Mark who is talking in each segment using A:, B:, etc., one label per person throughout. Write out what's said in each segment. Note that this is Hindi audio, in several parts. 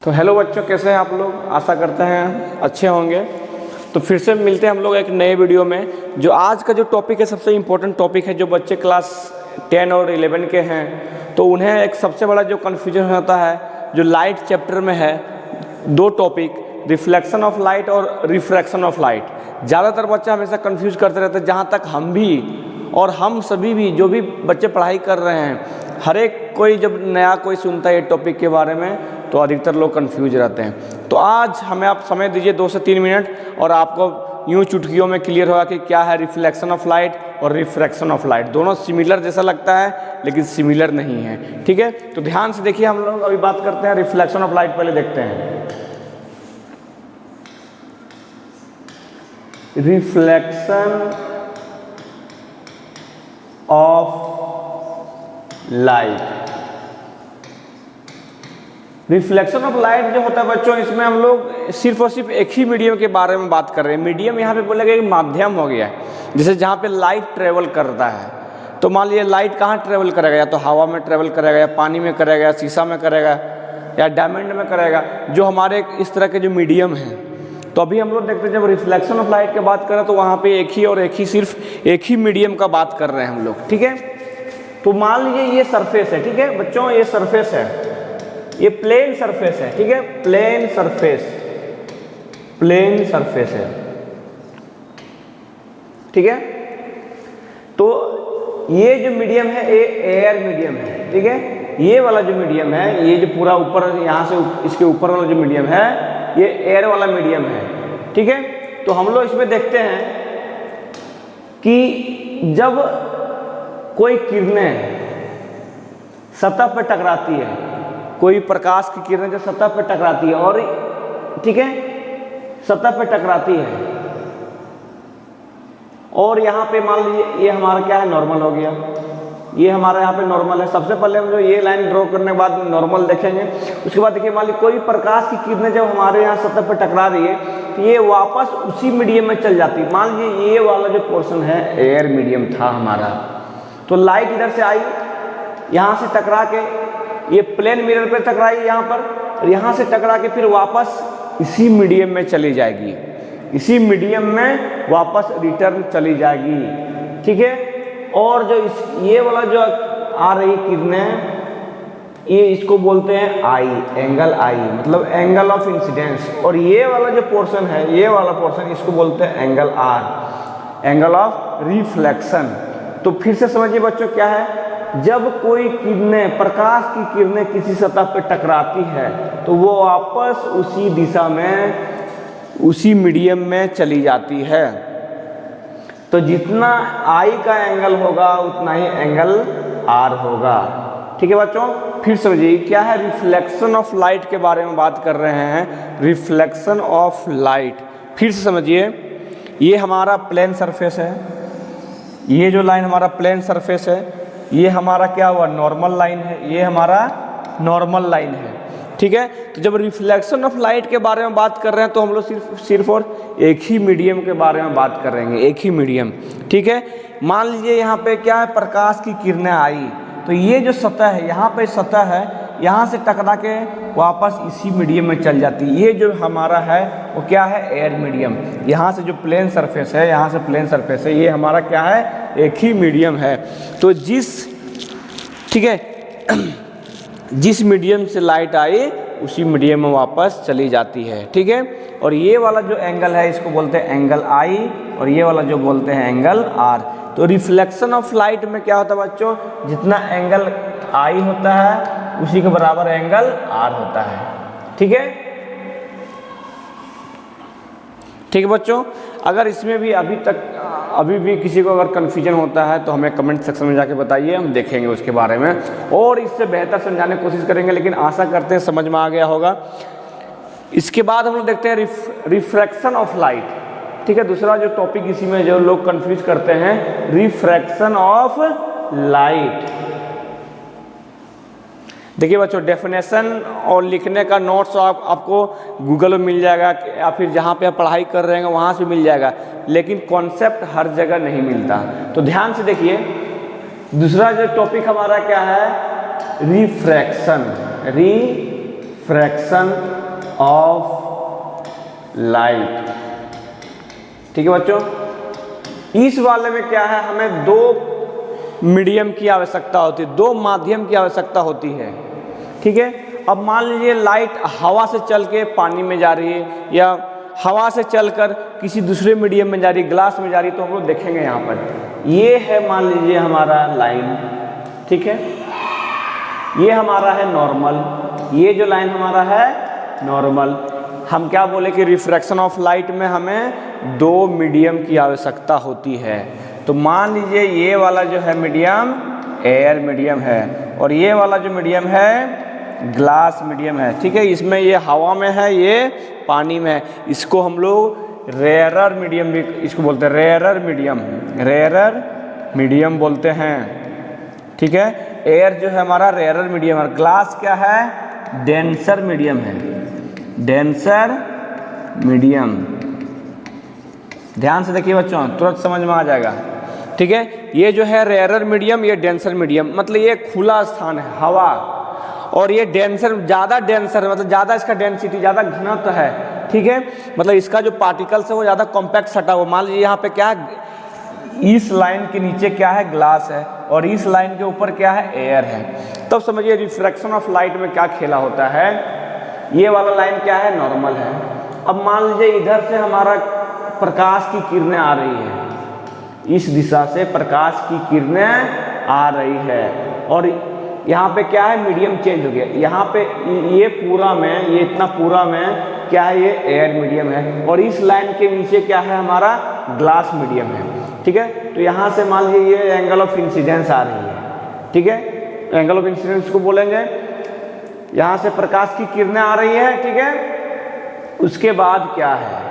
A: तो हेलो बच्चों, कैसे हैं आप लोग। आशा करते हैं अच्छे होंगे। तो फिर से मिलते हैं हम लोग एक नए वीडियो में। जो आज का जो टॉपिक है, सबसे इम्पोर्टेंट टॉपिक है। जो बच्चे क्लास 10 और 11 के हैं तो उन्हें एक सबसे बड़ा जो कन्फ्यूजन होता है, जो लाइट चैप्टर में है, दो टॉपिक, रिफ्लेक्शन ऑफ लाइट और रिफ्रैक्शन ऑफ लाइट। ज़्यादातर बच्चा हमेशा कन्फ्यूज करते रहते हैं। जहाँ तक हम भी और हम सभी भी जो भी बच्चे पढ़ाई कर रहे हैं, हर एक कोई जब नया कोई सुनता है ये टॉपिक के बारे में तो अधिकतर लोग कंफ्यूज रहते हैं। तो आज हमें आप समय दीजिए 2 से 3 मिनट और आपको यूं चुटकियों में क्लियर होगा कि क्या है रिफ्लेक्शन ऑफ लाइट और रिफ्रैक्शन ऑफ लाइट। दोनों सिमिलर जैसा लगता है लेकिन सिमिलर नहीं है। ठीक है, तो ध्यान से देखिए। हम लोग अभी बात करते हैं रिफ्लेक्शन ऑफ लाइट। पहले देखते हैं reflection of light. Reflection of light जो होता है बच्चों, इसमें हम लोग सिर्फ और सिर्फ एक ही मीडियम के बारे में बात कर रहे हैं। मीडियम यहाँ पे बोलेगा एक माध्यम हो गया है, जैसे जहाँ पे लाइट ट्रेवल करता है। तो मान लीजिए लाइट कहाँ ट्रेवल करेगा, या तो हवा में ट्रेवल करेगा, या पानी में करेगा, या शीशा में करेगा, या डायमंड में करेगा, जो हमारे इस तरह के जो मीडियम हैं। तो अभी हम लोग देखते हैं जब रिफ्लेक्शन ऑफ लाइट की बात करें तो वहाँ पे एक ही और एक ही सिर्फ एक ही मीडियम का बात कर रहे हैं हम लोग। ठीक है, तो मान लीजिए ये सरफेस है। ठीक है बच्चों, ये सरफेस है, ये प्लेन सरफेस है। ठीक है, प्लेन सरफेस, प्लेन सरफेस है। ठीक है, तो ये जो मीडियम है ये एयर मीडियम है। ठीक है, ये वाला जो मीडियम है, ये जो पूरा ऊपर यहाँ से इसके ऊपर वाला जो मीडियम है ये एयर वाला मीडियम है। ठीक है, तो हम लोग इसमें देखते हैं कि जब कोई किरणें सतह पर टकराती है, कोई प्रकाश की किरणें जो सतह पर टकराती है और ठीक है सतह पर टकराती है, और यहाँ पे मान लीजिए ये हमारा क्या है, नॉर्मल हो गया। ये हमारा यहाँ पे नॉर्मल है। सबसे पहले हम जो ये लाइन ड्रॉ करने के बाद नॉर्मल देखेंगे। उसके बाद देखिए मान लीजिए कोई प्रकाश की किरणें जब हमारे यहाँ सतह पर टकरा रही है तो ये वापस उसी मीडियम में चल जाती है। मान लीजिए ये वाला जो पोर्शन है एयर मीडियम था हमारा, तो लाइट इधर से आई, यहाँ से टकरा के ये प्लेन मिरर पे टकराई यहाँ पर, और यहाँ से टकरा के फिर वापस इसी मीडियम में चली जाएगी, इसी मीडियम में वापस रिटर्न चली जाएगी। ठीक है, और जो ये वाला जो आ रही किरणें, ये इसको बोलते हैं आई, एंगल आई, मतलब एंगल ऑफ इंसिडेंस। और ये वाला जो पोर्शन है, ये वाला पोर्शन, इसको बोलते हैं angle r, angle of reflection. तो फिर से समझिए बच्चों क्या है, जब कोई किरणें, प्रकाश की किरणें किसी सतह पर टकराती है तो वो वापस उसी दिशा में, उसी मीडियम में चली जाती है। तो जितना आई का एंगल होगा उतना ही एंगल आर होगा। ठीक है बच्चों, फिर समझिए क्या है रिफ्लेक्शन ऑफ लाइट के बारे में बात कर रहे हैं। रिफ्लेक्शन ऑफ लाइट, फिर से समझिए, ये हमारा प्लेन सरफेस है, ये जो लाइन हमारा प्लेन सरफेस है, ये हमारा क्या हुआ, नॉर्मल लाइन है, ये हमारा नॉर्मल लाइन है। ठीक है, तो जब रिफ्लेक्शन ऑफ लाइट के बारे में बात कर रहे हैं तो हम लोग सिर्फ और एक ही मीडियम के बारे में बात कर रहे हैं, एक ही मीडियम। ठीक है, मान लीजिए यहाँ पे क्या है, प्रकाश की किरणें आई, तो ये जो सतह है, यहाँ पे सतह है, यहाँ से टकरा के वापस इसी मीडियम में चल जाती है। ये जो हमारा है वो क्या है, एयर मीडियम। यहाँ से जो प्लेन सरफेस है, यहाँ से प्लेन सरफेस है, ये हमारा क्या है, एक ही मीडियम है। तो ठीक है जिस मीडियम से लाइट आई उसी मीडियम में वापस चली जाती है। ठीक है, और ये वाला जो एंगल है इसको बोलते हैं एंगल आई, और ये वाला जो बोलते हैं एंगल आर। तो रिफ्लेक्शन ऑफ लाइट में क्या होता है बच्चों, जितना एंगल आई होता है उसी के बराबर एंगल आर होता है। ठीक है, ठीक है बच्चों, अगर इसमें भी अभी भी किसी को अगर कन्फ्यूजन होता है तो हमें कमेंट सेक्शन में जाके बताइए, हम देखेंगे उसके बारे में और इससे बेहतर समझाने की कोशिश करेंगे। लेकिन आशा करते हैं समझ में आ गया होगा। इसके बाद हम लोग देखते हैं रिफ्रैक्शन ऑफ लाइट। ठीक है, दूसरा जो टॉपिक इसी में जो लोग कंफ्यूज करते हैं, रिफ्रैक्शन ऑफ लाइट। देखिए बच्चों, डेफिनेशन और लिखने का नोट्स आपको गूगल में मिल जाएगा, या फिर जहाँ पे आप पढ़ाई कर रहे हैं वहाँ से मिल जाएगा, लेकिन कॉन्सेप्ट हर जगह नहीं मिलता। तो ध्यान से देखिए, दूसरा जो टॉपिक हमारा क्या है, रिफ्रैक्शन। Refraction of light. ठीक है बच्चों, इस वाले में क्या है, हमें दो मीडियम की आवश्यकता होती है, दो माध्यम की आवश्यकता होती है। ठीक है, अब मान लीजिए लाइट हवा से चल के पानी में जा रही है या हवा से चलकर किसी दूसरे मीडियम में जा रही है, ग्लास में जा रही है, तो हम लोग देखेंगे यहाँ पर ये है मान लीजिए हमारा लाइन। ठीक है, ये हमारा है नॉर्मल, ये जो लाइन हमारा है नॉर्मल। हम क्या बोले कि रिफ्रैक्शन ऑफ लाइट में हमें दो मीडियम की आवश्यकता होती है। तो मान लीजिए ये वाला जो है मीडियम एयर मीडियम है और ये वाला जो मीडियम है ग्लास मीडियम है। ठीक है, इसमें ये हवा में है, ये पानी में है। इसको हम लोग रेयरर मीडियम भी इसको बोलते हैं, रेयरर मीडियम बोलते हैं। ठीक है, एयर जो है हमारा रेयरर मीडियम है, ग्लास क्या है, डेंसर मीडियम है, डेंसर मीडियम। ध्यान से देखिए बच्चों, तुरंत समझ में आ जाएगा। ठीक है, ये जो है रेयरर मीडियम, ये डेंसर मीडियम, मतलब ये खुला स्थान है हवा, और ये डेंसर ज़्यादा डेंसर है, मतलब ज़्यादा इसका डेंसिटी ज़्यादा घनत्व है। ठीक है, मतलब इसका जो पार्टिकल्स है वो ज़्यादा कॉम्पैक्ट सटा हुआ। मान लीजिए यहाँ पे क्या है, इस लाइन के नीचे क्या है, ग्लास है, और इस लाइन के ऊपर क्या है, एयर है। तब समझिए रिफ्रैक्शन ऑफ लाइट में क्या खेला होता है। ये वाला लाइन क्या है, नॉर्मल है। अब मान लीजिए इधर से हमारा प्रकाश की किरणें आ रही है, इस दिशा से प्रकाश की किरणें आ रही है, और यहाँ पे क्या है, मीडियम चेंज हो गया। यहाँ पे ये पूरा में, ये इतना पूरा में क्या है, ये एयर मीडियम है, और इस लाइन के नीचे क्या है, हमारा ग्लास मीडियम है। ठीक है, तो यहाँ से मान लीजिए ये एंगल ऑफ इंसिडेंस आ रही है। ठीक है, एंगल ऑफ इंसिडेंस को बोलेंगे, यहाँ से प्रकाश की किरणें आ रही है। ठीक है, उसके बाद क्या है,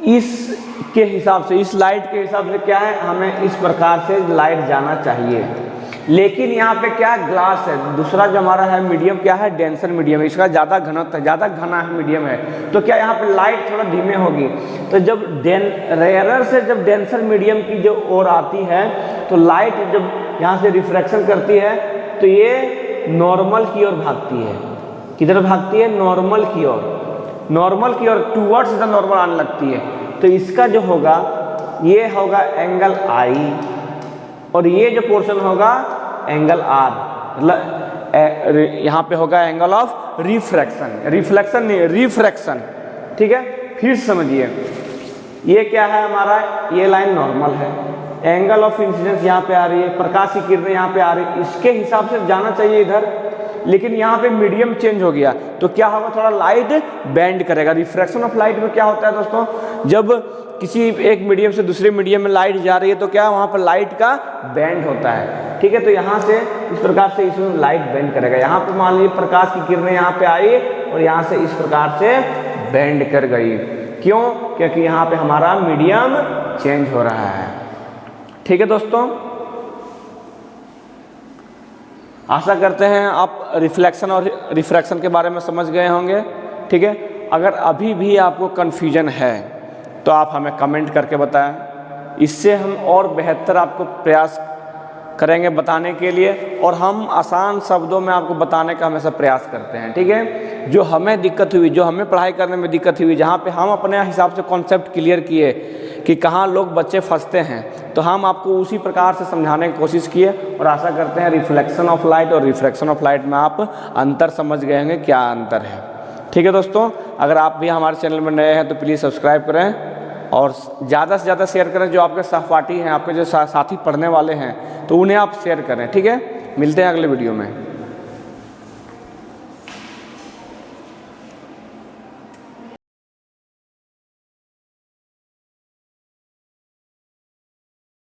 A: इसके हिसाब से, इस लाइट के हिसाब से क्या है, हमें इस प्रकार से लाइट जाना चाहिए। लेकिन यहाँ पे क्या ग्लास है, दूसरा जो हमारा है मीडियम क्या है, डेंसर मीडियम है, इसका ज़्यादा घनत्व है, ज़्यादा घना है मीडियम है, तो क्या यहाँ पे लाइट थोड़ा धीमे होगी। तो जब रेयरर से जब डेंसर मीडियम की जो ओर आती है, तो लाइट जब यहाँ से रिफ्रैक्शन करती है तो ये नॉर्मल की ओर भागती है। किधर भागती है, नॉर्मल की ओर, नॉर्मल की ओर, टूवर्ड्स द नॉर्मल आने लगती है। तो इसका जो होगा, ये होगा एंगल आई, और ये जो पोर्शन होगा एंगल आर, मतलब यहाँ पे होगा एंगल ऑफ रिफ्रैक्शन, रिफ्लेक्शन नहीं, रिफ्रैक्शन। ठीक है, फिर समझिए ये क्या है हमारा, ये लाइन नॉर्मल है, एंगल ऑफ इंसिडेंस यहाँ पे आ रही है, प्रकाश की किरणें यहाँ पे आ रही है, इसके हिसाब से जाना चाहिए इधर, लेकिन यहाँ पे मीडियम चेंज हो गया, तो क्या होगा, थोड़ा लाइट बेंड करेगा। रिफ्रैक्शन ऑफ लाइट में क्या होता है दोस्तों, जब किसी एक मीडियम से दूसरे मीडियम में लाइट जा रही है तो क्या वहाँ पर लाइट का बेंड होता है। ठीक है, तो यहाँ से इस प्रकार से इसमें लाइट बेंड करेगा। यहाँ पे मान लीजिए प्रकाश की किरणें यहाँ पे आई और यहाँ से इस प्रकार से बेंड कर गई, क्यों, क्योंकि यहाँ पे हमारा मीडियम चेंज हो रहा है। ठीक है दोस्तों, आशा करते हैं आप रिफ्लेक्शन और रिफ्रैक्शन के बारे में समझ गए होंगे। ठीक है, अगर अभी भी आपको कन्फ्यूजन है तो आप हमें कमेंट करके बताएं, इससे हम और बेहतर आपको प्रयास करेंगे बताने के लिए, और हम आसान शब्दों में आपको बताने का हमेशा प्रयास करते हैं। ठीक है, जो हमें दिक्कत हुई, जो हमें पढ़ाई करने में दिक्कत हुई, जहाँ पे हम अपने हिसाब से कॉन्सेप्ट क्लियर किए कि कहाँ लोग बच्चे फंसते हैं, तो हम आपको उसी प्रकार से समझाने की कोशिश किए, और आशा करते हैं रिफ्लेक्शन ऑफ लाइट और रिफ्रैक्शन ऑफ लाइट में आप अंतर समझ गए होंगे, क्या अंतर है। ठीक है दोस्तों, अगर आप भी हमारे चैनल में नए हैं तो प्लीज़ सब्सक्राइब करें और ज़्यादा से ज़्यादा शेयर करें। जो आपके सहपाठी हैं, आपके जो साथी पढ़ने वाले हैं, तो उन्हें आप शेयर करें। ठीक है, मिलते हैं अगले वीडियो में।